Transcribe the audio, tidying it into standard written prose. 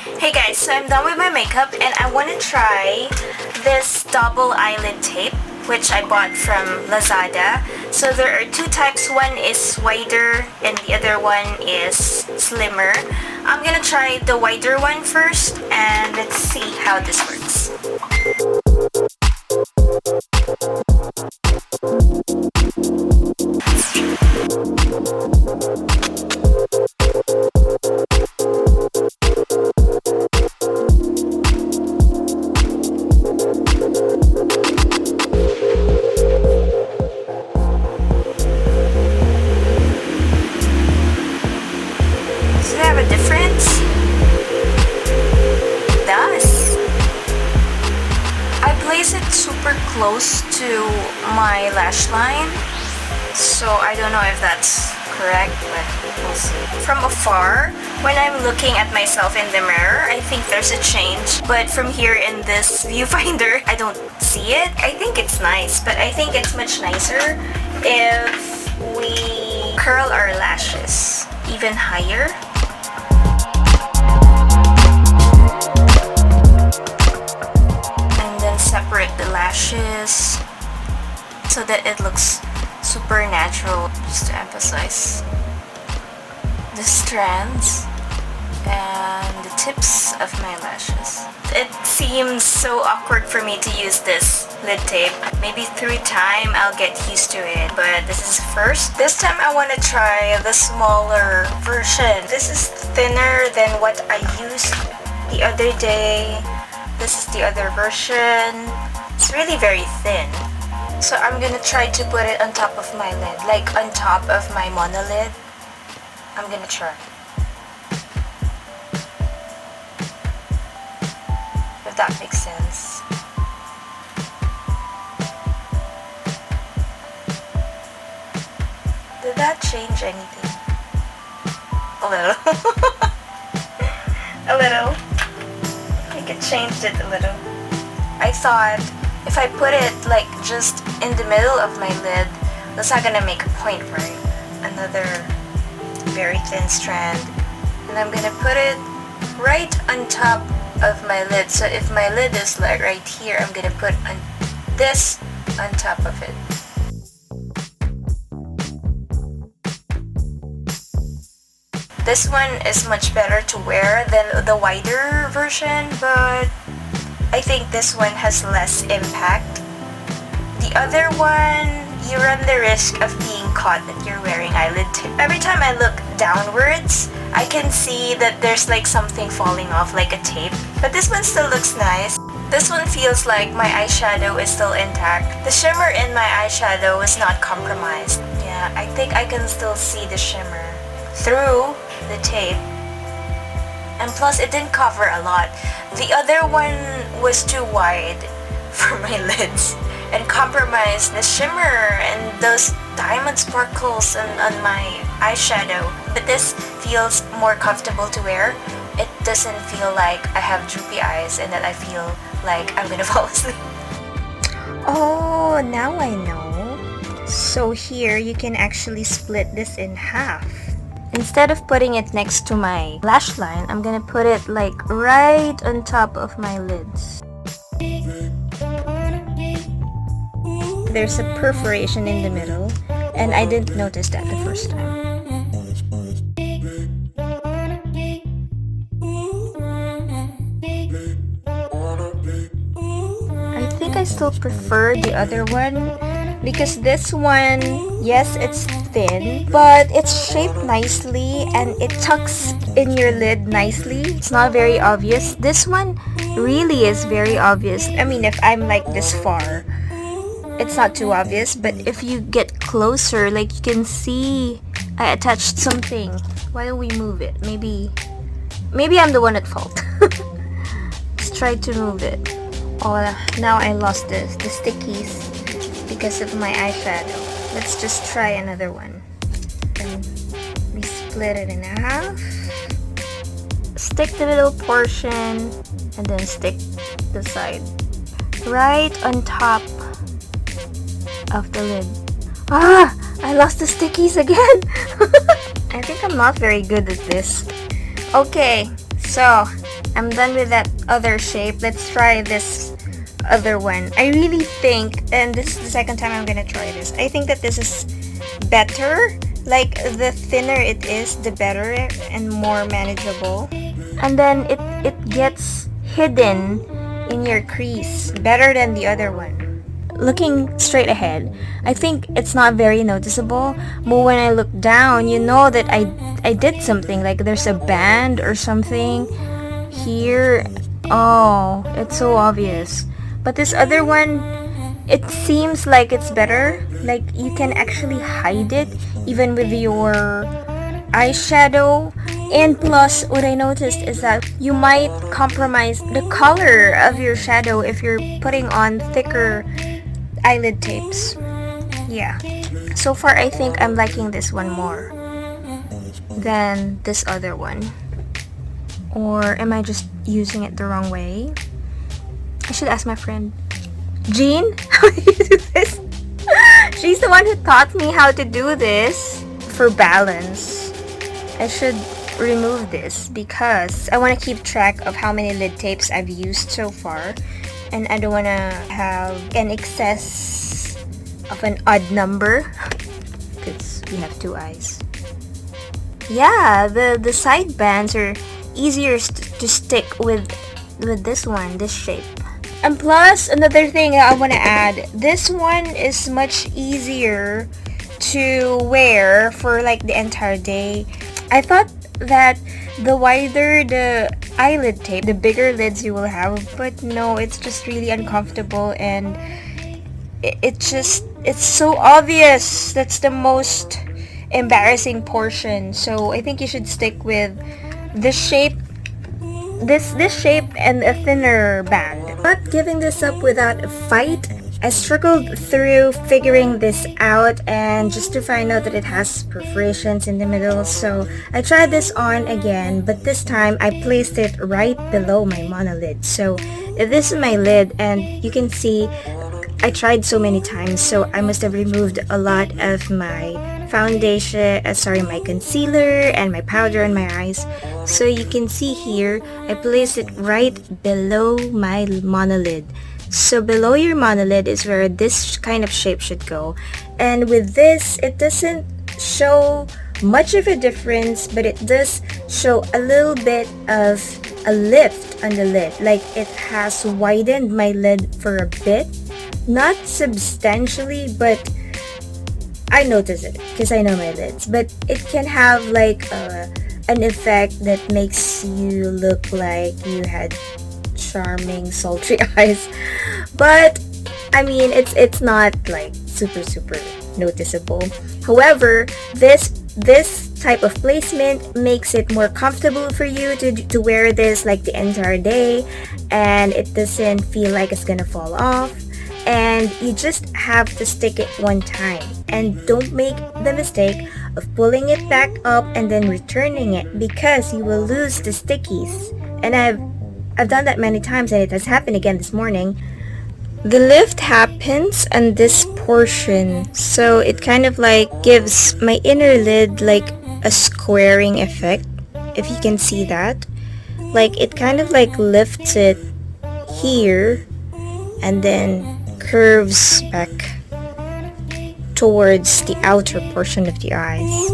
Hey guys, so I'm done with my makeup and I want to try this double eyelid tape which I bought from Lazada. So there are two types, one is wider and the other one is slimmer. I'm gonna try the wider one first and let's see how this works. Does it have a difference? It does. I place it super close to my lash line, so I don't know if that's correct, but we'll see. From afar, when I'm looking at myself in the mirror, I think there's a change, but from here in this viewfinder, I don't see it. I think it's nice, but I think it's much nicer if we curl our lashes even higher. And then separate the lashes so that it looks super natural, just to emphasize the strands and the tips of my lashes. It seems so awkward for me to use this lid tape. Maybe through time I'll get used to it, but this is first. This time I want to try the smaller version. This is thinner than what I used the other day. This is the other version. It's really very thin. So I'm gonna try to put it on top of my lid, like on top of my monolid. I'm gonna try. If that makes sense. Did that change anything? A little. A little. I think it changed it a little. I thought if I put it like just in the middle of my lid, that's not gonna make a point, right? Another very thin strand. And I'm gonna put it right on top of my lid. So if my lid is like right here, I'm gonna put this on top of it. This one is much better to wear than the wider version, but I think this one has less impact. The other one, you run the risk of being caught that you're wearing eyelid tape. Every time I look downwards, I can see that there's like something falling off, like a tape. But this one still looks nice. This one feels like my eyeshadow is still intact. The shimmer in my eyeshadow is not compromised. Yeah, I think I can still see the shimmer through the tape. And plus, it didn't cover a lot. The other one was too wide for my lids and compromised the shimmer and those diamond sparkles on my eyeshadow. But this feels more comfortable to wear. It doesn't feel like I have droopy eyes and that I feel like I'm gonna fall asleep. Oh, now I know. So here you can actually split this in half. Instead of putting it next to my lash line, I'm gonna put it like right on top of my lids. There's a perforation in the middle, and I didn't notice that the first time. I think I still prefer the other one because this one, yes, it's thin, but it's shaped nicely and it tucks in your lid nicely. It's not very obvious. This one really is very obvious. I mean, if I'm like this far, it's not too obvious, but if you get closer, like you can see I attached something. Why don't we move it? Maybe I'm the one at fault. Let's try to move it. Oh, now I lost the stickies because of my eyeshadow. Let's just try another one. And we split it in half. Stick the little portion and then stick the side right on top of the lid. Ah! I lost the stickies again! I think I'm not very good at this. Okay, so I'm done with that other shape. Let's try this other one. I really think, and this is the second time I'm gonna try this, I think that this is better. Like, the thinner it is, the better and more manageable. And then it gets hidden in your crease better than the other one. Looking straight ahead, I think it's not very noticeable, but when I look down, you know that I did something, like there's a band or something here. Oh, it's so obvious. But this other one, it seems like it's better. Like, you can actually hide it even with your eyeshadow. And plus, what I noticed is that you might compromise the color of your shadow if you're putting on thicker eyelid tapes. Yeah. So far, I think I'm liking this one more than this other one. Or am I just using it the wrong way? I should ask my friend. Jean, how do you do this? She's the one who taught me how to do this for balance. I should remove this because I want to keep track of how many lid tapes I've used so far, and I don't want to have an excess of an odd number because we have two eyes. Yeah, the side bands are easier to stick with this one, this shape. And plus, another thing I want to add, this one is much easier to wear for like the entire day. I thought that the wider the eyelid tape, the bigger lids you will have, but no, it's just really uncomfortable, and it's so obvious. That's the most embarrassing portion. So I think you should stick with this shape, this shape, and a thinner band. Not giving this up without a fight. I struggled through figuring this out, and just to find out that it has perforations in the middle, so I tried this on again, but this time I placed it right below my monolid. So this is my lid, and you can see I tried so many times, so I must have removed a lot of my foundation, my concealer and my powder on my eyes. So you can see here, I placed it right below my monolid. So below your monolid is where this kind of shape should go. And with this, it doesn't show much of a difference, but it does show a little bit of a lift on the lid. Like, it has widened my lid for a bit. Not substantially, but I notice it because I know my lids. But it can have like an effect that makes you look like you had charming, sultry eyes. But I mean, it's not like super noticeable. However, this type of placement makes it more comfortable for you to wear this like the entire day, and it doesn't feel like it's gonna fall off. And you just have to stick it one time, and don't make the mistake of pulling it back up and then returning it, because you will lose the stickies. And I've done that many times, and it has happened again this morning. The lift happens on this portion, so it kind of like gives my inner lid like a squaring effect, if you can see that. Like, it kind of like lifts it here and then curves back towards the outer portion of the eyes.